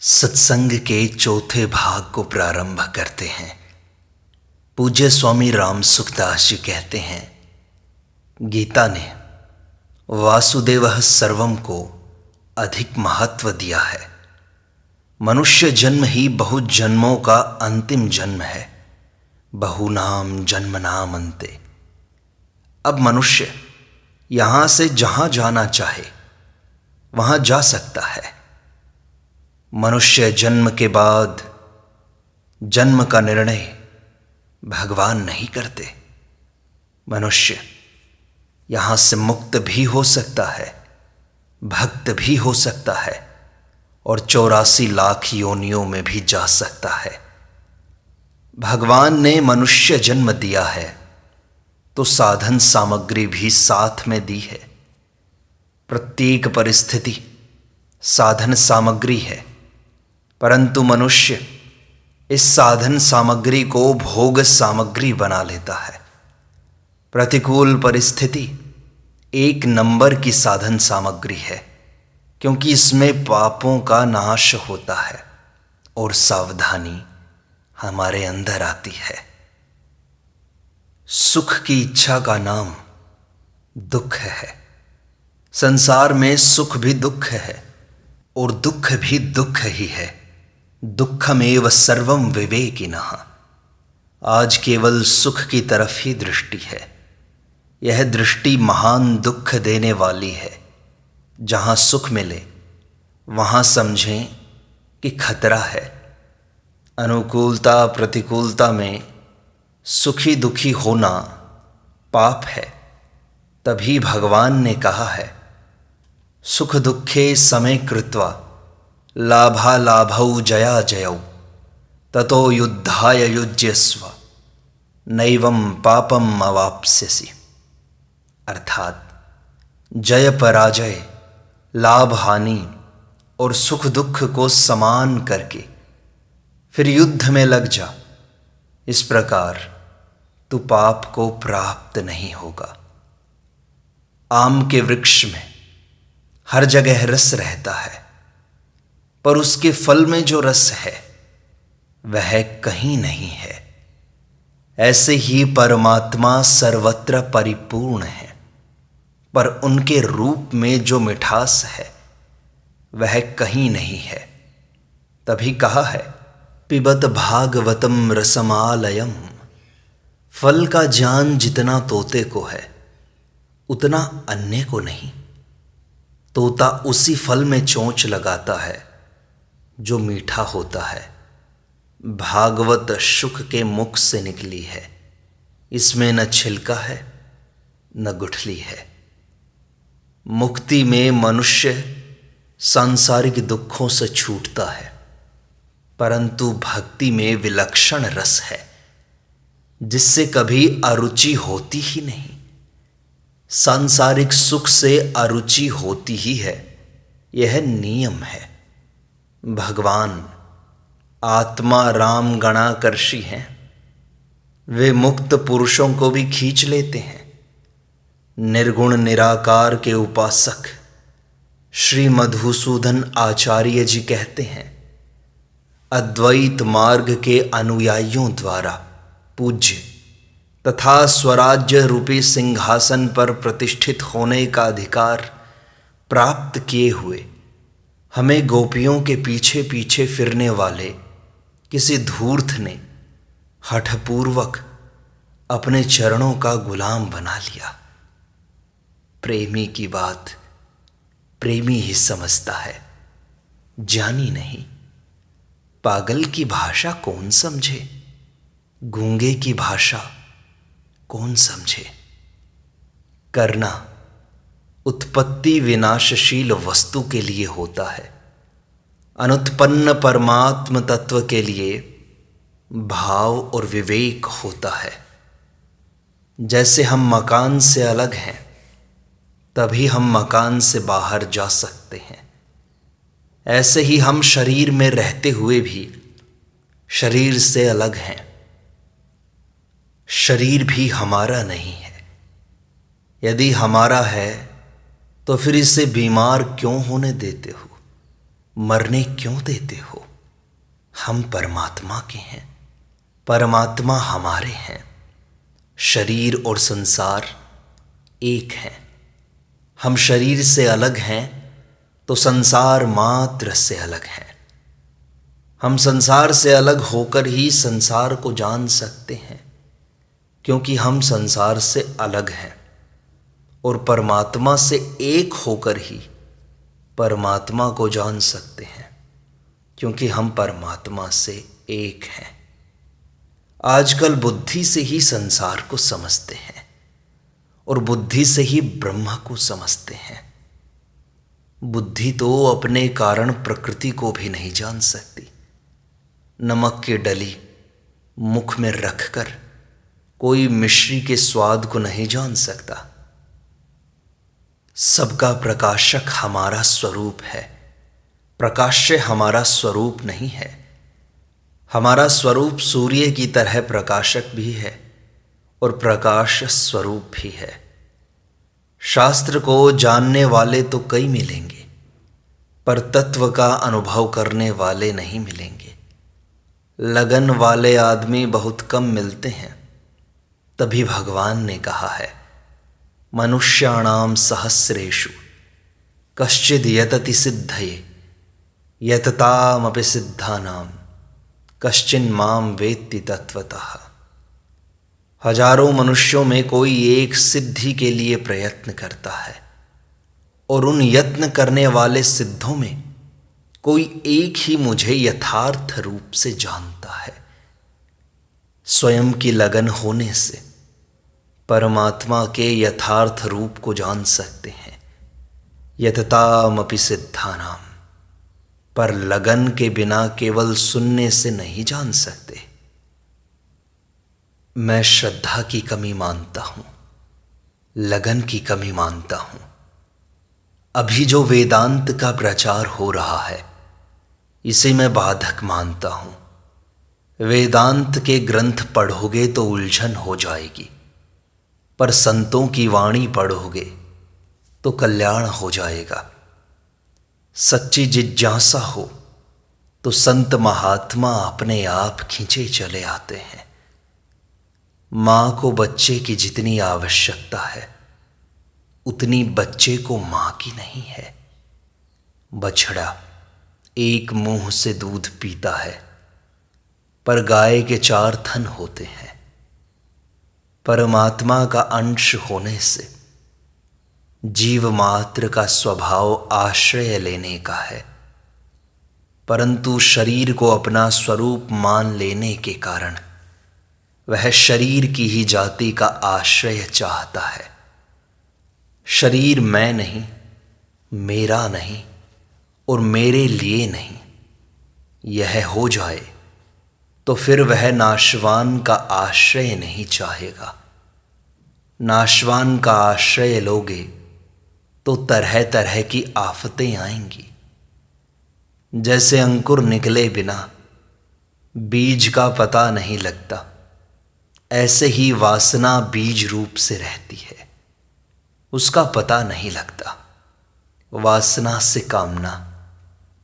सत्संग के चौथे भाग को प्रारंभ करते हैं। पूज्य स्वामी राम सुखदास जी कहते हैं, गीता ने वासुदेवः सर्वम को अधिक महत्व दिया है। मनुष्य जन्म ही बहुत जन्मों का अंतिम जन्म है। बहुनाम जन्मनाम अन्ते। अब मनुष्य यहाँ से जहाँ जाना चाहे वहाँ जा सकता है। मनुष्य जन्म के बाद जन्म का निर्णय भगवान नहीं करते। मनुष्य यहाँ से मुक्त भी हो सकता है, भक्त भी हो सकता है और 84 लाख योनियों में भी जा सकता है। भगवान ने मनुष्य जन्म दिया है तो साधन सामग्री भी साथ में दी है। प्रत्येक परिस्थिति साधन सामग्री है, परंतु मनुष्य इस साधन सामग्री को भोग सामग्री बना लेता है। प्रतिकूल परिस्थिति एक नंबर की साधन सामग्री है, क्योंकि इसमें पापों का नाश होता है और सावधानी हमारे अंदर आती है। सुख की इच्छा का नाम दुख है। संसार में सुख भी दुख है और दुख भी दुख ही है। दुखमेव सर्वम विवेकिनः। आज केवल सुख की तरफ ही दृष्टि है। यह दृष्टि महान दुख देने वाली है। जहाँ सुख मिले वहाँ समझें कि खतरा है। अनुकूलता प्रतिकूलता में सुखी दुखी होना पाप है। तभी भगवान ने कहा है, सुख दुखे समय कृत्वा लाभालाभौ जया जयौ ततो युद्धाय युज्यस्व नैवं पापम अवाप्स्यसि। अर्थात जय पराजय, लाभ हानि और सुख दुख को समान करके फिर युद्ध में लग जा। इस प्रकार तू पाप को प्राप्त नहीं होगा। आम के वृक्ष में हर जगह रस रहता है, पर उसके फल में जो रस है वह कहीं नहीं है। ऐसे ही परमात्मा सर्वत्र परिपूर्ण है, पर उनके रूप में जो मिठास है वह कहीं नहीं है। तभी कहा है, पिबत भागवतम रसमालयम। फल का ज्ञान जितना तोते को है उतना अन्य को नहीं। तोता उसी फल में चोंच लगाता है जो मीठा होता है। भागवत शुक के मुख से निकली है। इसमें न छिलका है न गुठली है। मुक्ति में मनुष्य सांसारिक दुखों से छूटता है, परंतु भक्ति में विलक्षण रस है जिससे कभी अरुचि होती ही नहीं। सांसारिक सुख से अरुचि होती ही है, यह नियम है। भगवान आत्मा राम गणाकर्षी हैं। वे मुक्त पुरुषों को भी खींच लेते हैं। निर्गुण निराकार के उपासक श्री मधुसूदन आचार्य जी कहते हैं, अद्वैत मार्ग के अनुयायियों द्वारा पूज्य तथा स्वराज्य रूपी सिंहासन पर प्रतिष्ठित होने का अधिकार प्राप्त किए हुए हमें गोपियों के पीछे पीछे फिरने वाले किसी धूर्त ने हठपूर्वक अपने चरणों का गुलाम बना लिया। प्रेमी की बात प्रेमी ही समझता है, जानी नहीं। पागल की भाषा कौन समझे, गूंगे की भाषा कौन समझे। करना उत्पत्ति विनाशशील वस्तु के लिए होता है, अनुत्पन्न परमात्म तत्व के लिए भाव और विवेक होता है। जैसे हम मकान से अलग हैं, तभी हम मकान से बाहर जा सकते हैं। ऐसे ही हम शरीर में रहते हुए भी शरीर से अलग हैं। शरीर भी हमारा नहीं है। यदि हमारा है तो फिर इसे बीमार क्यों होने देते हो। मरने क्यों देते हो? हम परमात्मा के हैं, परमात्मा हमारे हैं। शरीर और संसार एक है। हम शरीर से अलग हैं तो संसार मात्र से अलग है। हम संसार से अलग होकर ही संसार को जान सकते हैं, क्योंकि हम संसार से अलग हैं, और परमात्मा से एक होकर ही परमात्मा को जान सकते हैं, क्योंकि हम परमात्मा से एक हैं। आजकल बुद्धि से ही संसार को समझते हैं और बुद्धि से ही ब्रह्म को समझते हैं। बुद्धि तो अपने कारण प्रकृति को भी नहीं जान सकती। नमक की डली मुख में रखकर कोई मिश्री के स्वाद को नहीं जान सकता। सबका प्रकाशक हमारा स्वरूप है, प्रकाश्य हमारा स्वरूप नहीं है। हमारा स्वरूप सूर्य की तरह प्रकाशक भी है और प्रकाश स्वरूप भी है। शास्त्र को जानने वाले तो कई मिलेंगे, पर तत्व का अनुभव करने वाले नहीं मिलेंगे। लगन वाले आदमी बहुत कम मिलते हैं। तभी भगवान ने कहा है, मनुष्याणाम सहस्रेषु कश्चिद् यतति सिद्धये यततामपि सिद्धानाम कश्चिन् माम वेत्ति तत्वतः। हजारों मनुष्यों में कोई एक सिद्धि के लिए प्रयत्न करता है, और उन यत्न करने वाले सिद्धों में कोई एक ही मुझे यथार्थ रूप से जानता है। स्वयं की लगन होने से परमात्मा के यथार्थ रूप को जान सकते हैं। यततामपि सिद्धानाम, पर लगन के बिना केवल सुनने से नहीं जान सकते। मैं श्रद्धा की कमी मानता हूं, लगन की कमी मानता हूं। अभी जो वेदांत का प्रचार हो रहा है, इसे मैं बाधक मानता हूं। वेदांत के ग्रंथ पढ़ोगे तो उलझन हो जाएगी, पर संतों की वाणी पढ़ोगे तो कल्याण हो जाएगा। सच्ची जिज्ञासा हो तो संत महात्मा अपने आप खींचे चले आते हैं। मां को बच्चे की जितनी आवश्यकता है, उतनी बच्चे को मां की नहीं है। बछड़ा एक मुंह से दूध पीता है, पर गाय के 4 थन होते हैं। परमात्मा का अंश होने से जीव मात्र का स्वभाव आश्रय लेने का है, परंतु शरीर को अपना स्वरूप मान लेने के कारण वह शरीर की ही जाति का आश्रय चाहता है। शरीर मैं नहीं, मेरा नहीं और मेरे लिए नहीं, यह हो जाए तो फिर वह नाशवान का आश्रय नहीं चाहेगा। नाशवान का आश्रय लोगे तो तरह तरह की आफतें आएंगी। जैसे अंकुर निकले बिना बीज का पता नहीं लगता, ऐसे ही वासना बीज रूप से रहती है, उसका पता नहीं लगता। वासना से कामना,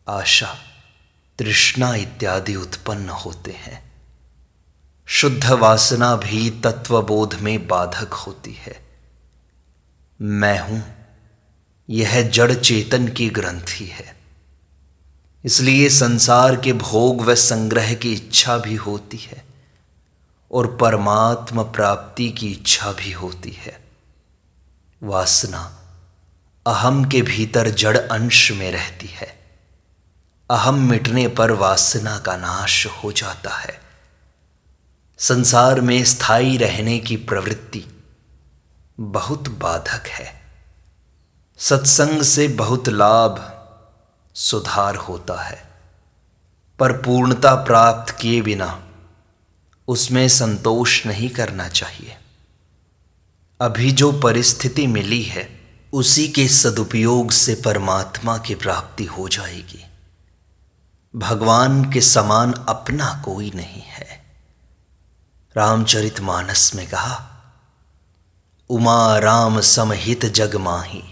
आशा, तृष्णा इत्यादि उत्पन्न होते हैं। शुद्ध वासना भी तत्वबोध में बाधक होती है। मैं हूं, यह जड़ चेतन की ग्रंथि है, इसलिए संसार के भोग व संग्रह की इच्छा भी होती है और परमात्मा प्राप्ति की इच्छा भी होती है। वासना अहम के भीतर जड़ अंश में रहती है। अहम मिटने पर वासना का नाश हो जाता है। संसार में स्थायी रहने की प्रवृत्ति बहुत बाधक है। सत्संग से बहुत लाभ, सुधार होता है, पर पूर्णता प्राप्त किए बिना उसमें संतोष नहीं करना चाहिए। अभी जो परिस्थिति मिली है, उसी के सदुपयोग से परमात्मा की प्राप्ति हो जाएगी। भगवान के समान अपना कोई नहीं है। रामचरितमानस में कहा, उमा राम समहित जग माही,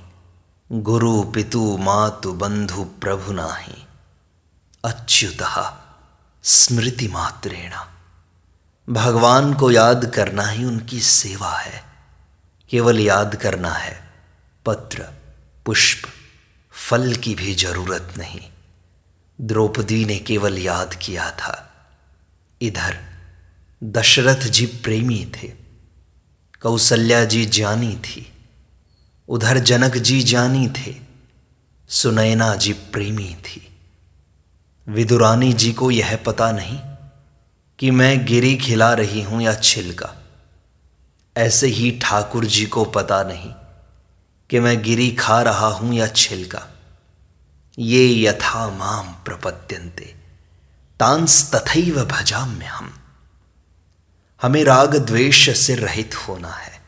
गुरु पितु मातु बंधु प्रभु नाही। अच्युतः स्मृति मात्रेण। भगवान को याद करना ही उनकी सेवा है। केवल याद करना है, पत्र पुष्प फल की भी जरूरत नहीं। द्रौपदी ने केवल याद किया था। इधर दशरथ जी प्रेमी थे, कौसल्या जी जानी थी। उधर जनक जी जानी थे, सुनैना जी प्रेमी थी। विदुरानी जी को यह पता नहीं कि मैं गिरी खिला रही हूं या छिलका। ऐसे ही ठाकुर जी को पता नहीं कि मैं गिरी खा रहा हूं या छिलका। ये यथा माम प्रपद्यन्ते तांस तथैव भजाम्यहम्। हमें राग द्वेष से रहित होना है।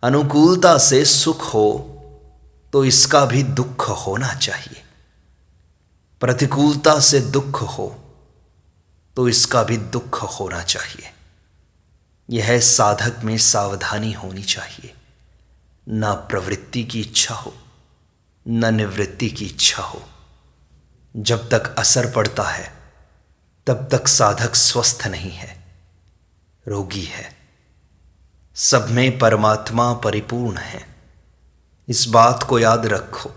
अनुकूलता से सुख हो तो इसका भी दुख होना चाहिए, प्रतिकूलता से दुख हो तो इसका भी दुख होना चाहिए। यह साधक में सावधानी होनी चाहिए। न प्रवृत्ति की इच्छा हो, न निवृत्ति की इच्छा हो। जब तक असर पड़ता है तब तक साधक स्वस्थ नहीं है, रोगी है। सब में परमात्मा परिपूर्ण है, इस बात को याद रखो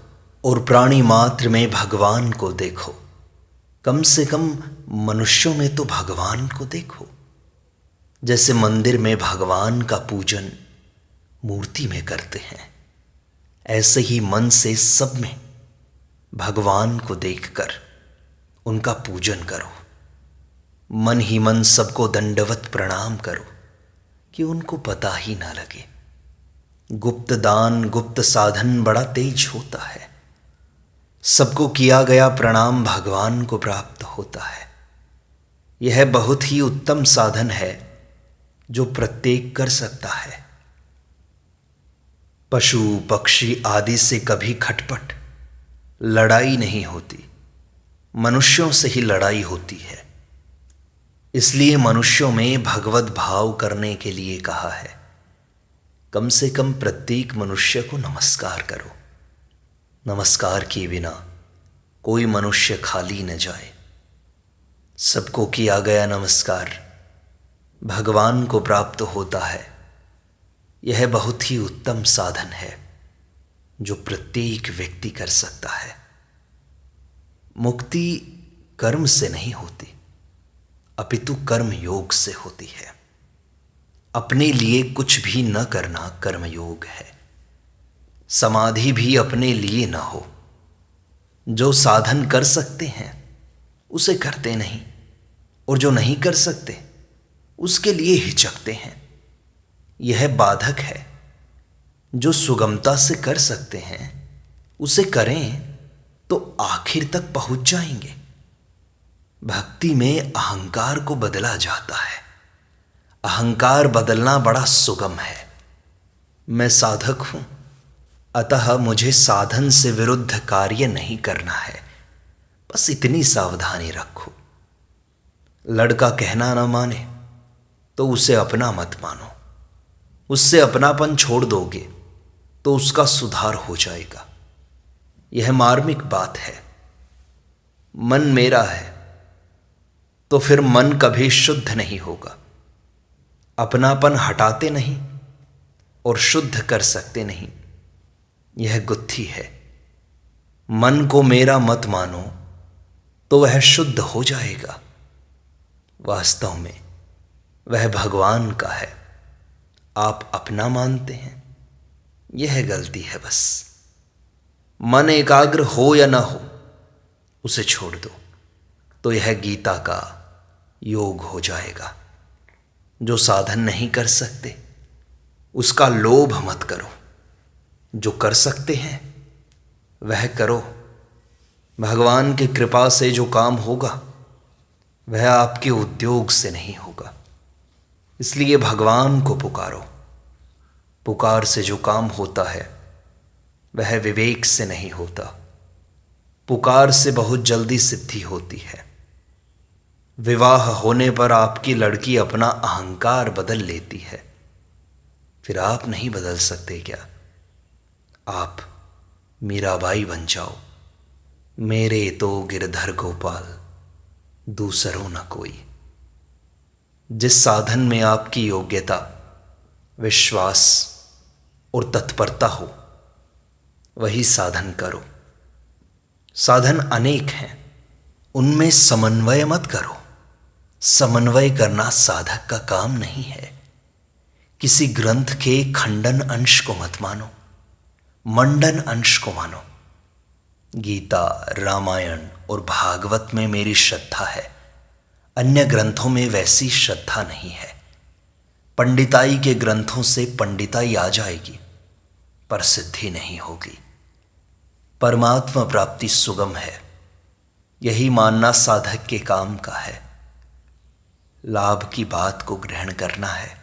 और प्राणी मात्र में भगवान को देखो। कम से कम मनुष्यों में तो भगवान को देखो। जैसे मंदिर में भगवान का पूजन मूर्ति में करते हैं, ऐसे ही मन से सब में भगवान को देखकर उनका पूजन करो। मन ही मन सबको दंडवत प्रणाम करो कि उनको पता ही ना लगे। गुप्त दान गुप्त साधन बड़ा तेज होता है। सबको किया गया प्रणाम भगवान को प्राप्त होता है। यह बहुत ही उत्तम साधन है जो प्रत्येक कर सकता है। पशु पक्षी आदि से कभी खटपट लड़ाई नहीं होती, मनुष्यों से ही लड़ाई होती है। इसलिए मनुष्यों में भगवत भाव करने के लिए कहा है। कम से कम प्रत्येक मनुष्य को नमस्कार करो। नमस्कार किए बिना कोई मनुष्य खाली न जाए। सबको किया गया नमस्कार भगवान को प्राप्त होता है। यह बहुत ही उत्तम साधन है जो प्रत्येक व्यक्ति कर सकता है। मुक्ति कर्म से नहीं होती, अपितु कर्म योग से होती है। अपने लिए कुछ भी न करना कर्म योग है। समाधि भी अपने लिए न हो। जो साधन कर सकते हैं उसे करते नहीं, और जो नहीं कर सकते उसके लिए हिचकते हैं। यह बाधक है। जो सुगमता से कर सकते हैं उसे करें तो आखिर तक पहुंच जाएंगे। भक्ति में अहंकार को बदला जाता है। अहंकार बदलना बड़ा सुगम है। मैं साधक हूं, अतः मुझे साधन से विरुद्ध कार्य नहीं करना है। बस इतनी सावधानी रखो। लड़का कहना न माने तो उसे अपना मत मानो। उससे अपनापन छोड़ दोगे तो उसका सुधार हो जाएगा। यह मार्मिक बात है। मन मेरा है तो फिर मन कभी शुद्ध नहीं होगा। अपनापन हटाते नहीं और शुद्ध कर सकते नहीं, यह गुत्थी है। मन को मेरा मत मानो तो वह शुद्ध हो जाएगा। वास्तव में वह भगवान का है, आप अपना मानते हैं। यह गलती है बस। मन एकाग्र हो या ना हो उसे छोड़ दो तो यह गीता का योग हो जाएगा। जो साधन नहीं कर सकते उसका लोभ मत करो। जो कर सकते हैं वह करो। भगवान की कृपा से जो काम होगा वह आपके उद्योग से नहीं होगा। इसलिए भगवान को पुकारो। पुकार से जो काम होता है वह विवेक से नहीं होता। पुकार से बहुत जल्दी सिद्धि होती है। विवाह होने पर आपकी लड़की अपना अहंकार बदल लेती है, फिर आप नहीं बदल सकते क्या? आप मीराबाई बन जाओ। मेरे तो गिरधर गोपाल। दूसरों न कोई। जिस साधन में आपकी योग्यता, विश्वास और तत्परता हो, वही साधन करो। साधन अनेक हैं, उनमें समन्वय मत करो। समन्वय करना साधक का काम नहीं है। किसी ग्रंथ के खंडन अंश को मत मानो, मंडन अंश को मानो। गीता, रामायण और भागवत में मेरी श्रद्धा है, अन्य ग्रंथों में वैसी श्रद्धा नहीं है। पंडिताई के ग्रंथों से पंडिताई आ जाएगी, पर सिद्धि नहीं होगी। परमात्मा प्राप्ति सुगम है, यही मानना साधक के काम का है। लाभ की बात को ग्रहण करना है।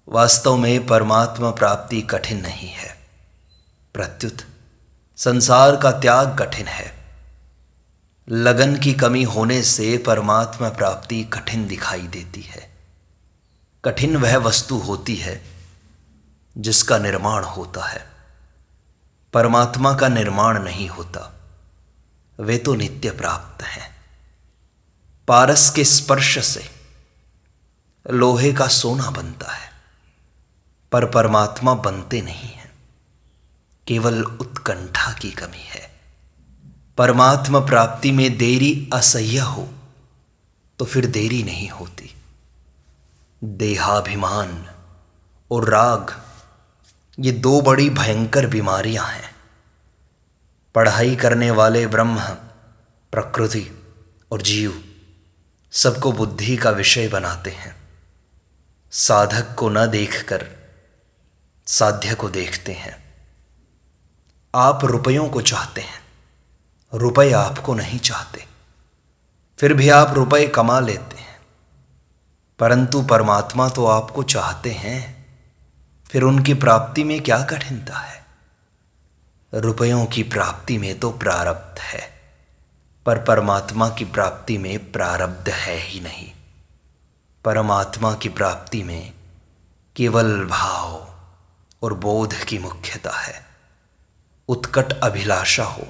वास्तव में परमात्मा प्राप्ति कठिन नहीं है, प्रत्युत संसार का त्याग कठिन है। लगन की कमी होने से परमात्मा प्राप्ति कठिन दिखाई देती है। कठिन वह वस्तु होती है जिसका निर्माण होता है, परमात्मा का निर्माण नहीं होता। वे तो नित्य प्राप्त हैं। पारस के स्पर्श से लोहे का सोना बनता है, पर परमात्मा बनते नहीं हैं। केवल उत्कंठा की कमी है। परमात्मा प्राप्ति में देरी असह्य हो तो फिर देरी नहीं होती। देहाभिमान और राग, ये दो बड़ी भयंकर बीमारियां हैं। पढ़ाई करने वाले ब्रह्म, प्रकृति और जीव सबको बुद्धि का विषय बनाते हैं। साधक को न देखकर साध्य को देखते हैं। आप रुपयों को चाहते हैं, रुपए आपको नहीं चाहते, फिर भी आप रुपए कमा लेते हैं। परंतु परमात्मा तो आपको चाहते हैं, फिर उनकी प्राप्ति में क्या कठिनता है? रुपयों की प्राप्ति में तो प्रारब्ध है, पर परमात्मा की प्राप्ति में प्रारब्ध है ही नहीं। परमात्मा की प्राप्ति में केवल भाव और बोध की मुख्यता है। उत्कट अभिलाषा हो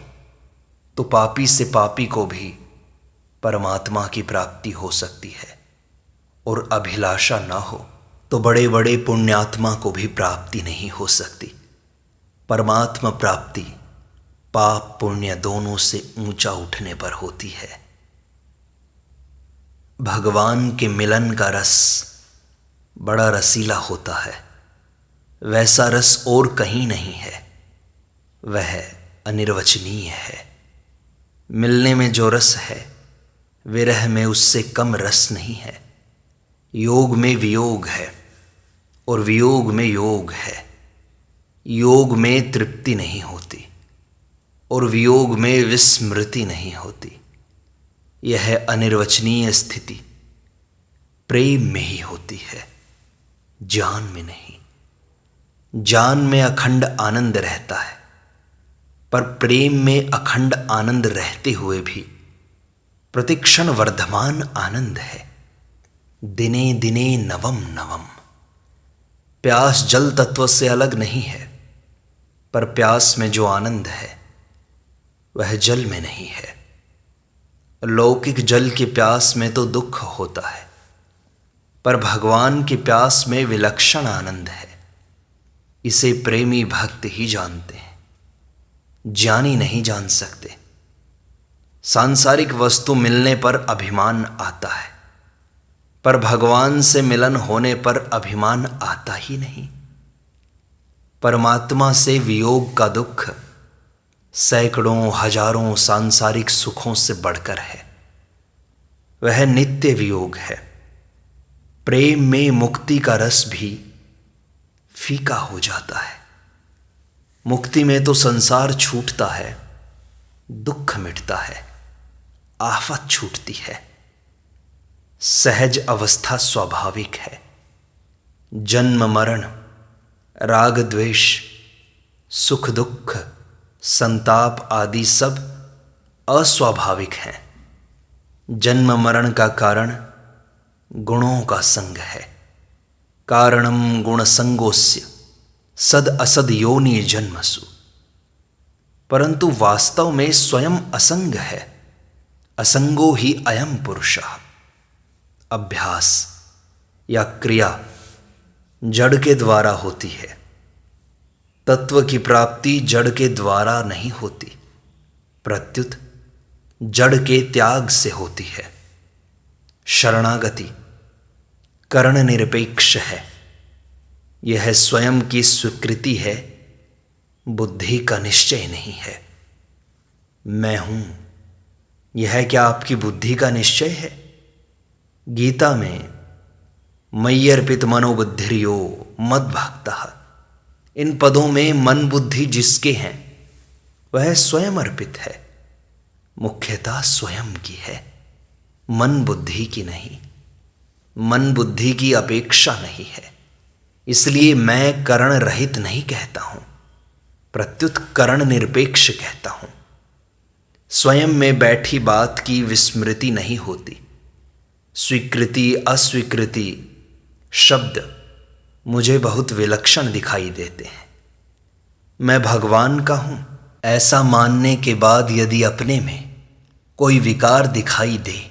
तो पापी से पापी को भी परमात्मा की प्राप्ति हो सकती है, और अभिलाषा न हो तो बड़े बड़े पुण्यात्मा को भी प्राप्ति नहीं हो सकती। परमात्मा प्राप्ति पाप पुण्य दोनों से ऊंचा उठने पर होती है। भगवान के मिलन का रस बड़ा रसीला होता है, वैसा रस और कहीं नहीं है। वह अनिर्वचनीय है। मिलने में जो रस है, विरह में उससे कम रस नहीं है। योग में वियोग है और वियोग में योग है। योग में तृप्ति नहीं होती और वियोग में विस्मृति नहीं होती। यह अनिर्वचनीय स्थिति प्रेम में ही होती है, जान में नहीं। जान में अखंड आनंद रहता है, पर प्रेम में अखंड आनंद रहते हुए भी प्रतिक्षण वर्धमान आनंद है। दिने दिने नवम नवम। प्यास जल तत्व से अलग नहीं है, पर प्यास में जो आनंद है वह जल में नहीं है। लौकिक जल की प्यास में तो दुख होता है, पर भगवान की प्यास में विलक्षण आनंद है। इसे प्रेमी भक्त ही जानते हैं, ज्ञानी नहीं जान सकते। सांसारिक वस्तु मिलने पर अभिमान आता है, पर भगवान से मिलन होने पर अभिमान आता ही नहीं। परमात्मा से वियोग का दुख सैकड़ों हजारों सांसारिक सुखों से बढ़कर है। वह नित्य वियोग है। प्रेम में मुक्ति का रस भी फीका हो जाता है। मुक्ति में तो संसार छूटता है, दुख मिटता है, आफत छूटती है। सहज अवस्था स्वाभाविक है। जन्म मरण, राग द्वेष, सुख दुख, संताप आदि सब अस्वाभाविक हैं। जन्म मरण का कारण गुणों का संग है। कारणम गुण संगोस्य सद असद योनि जन्मसु। परंतु वास्तव में स्वयं असंग है, असंगो ही अयम पुरुषः। अभ्यास या क्रिया जड़ के द्वारा होती है, तत्व की प्राप्ति जड़ के द्वारा नहीं होती, प्रत्युत जड़ के त्याग से होती है। शरणागति करण निरपेक्ष है, यह स्वयं की स्वीकृति है, बुद्धि का निश्चय नहीं है। मैं हूं, यह क्या आपकी बुद्धि का निश्चय है? गीता में मयि अर्पित मनोबुद्धिर्यो मद्भक्तः, इन पदों में मन बुद्धि जिसके हैं वह स्वयं अर्पित है, मुख्यता स्वयं की है, मन बुद्धि की नहीं, मन बुद्धि की अपेक्षा नहीं है। इसलिए मैं करण रहित नहीं कहता हूं, प्रत्युत करण निरपेक्ष कहता हूं। स्वयं में बैठी बात की विस्मृति नहीं होती। स्वीकृति अस्वीकृति शब्द मुझे बहुत विलक्षण दिखाई देते हैं। मैं भगवान का हूं, ऐसा मानने के बाद यदि अपने में कोई विकार दिखाई दे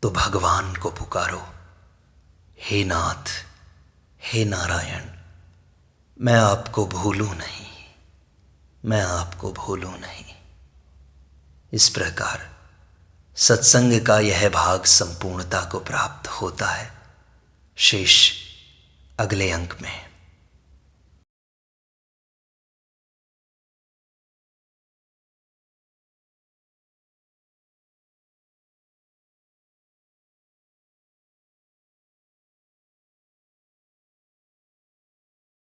तो भगवान को पुकारो, हे नाथ, हे नारायण, मैं आपको भूलूं नहीं, मैं आपको भूलूं नहीं। इस प्रकार सत्संग का यह भाग संपूर्णता को प्राप्त होता है। शेष अगले अंक में।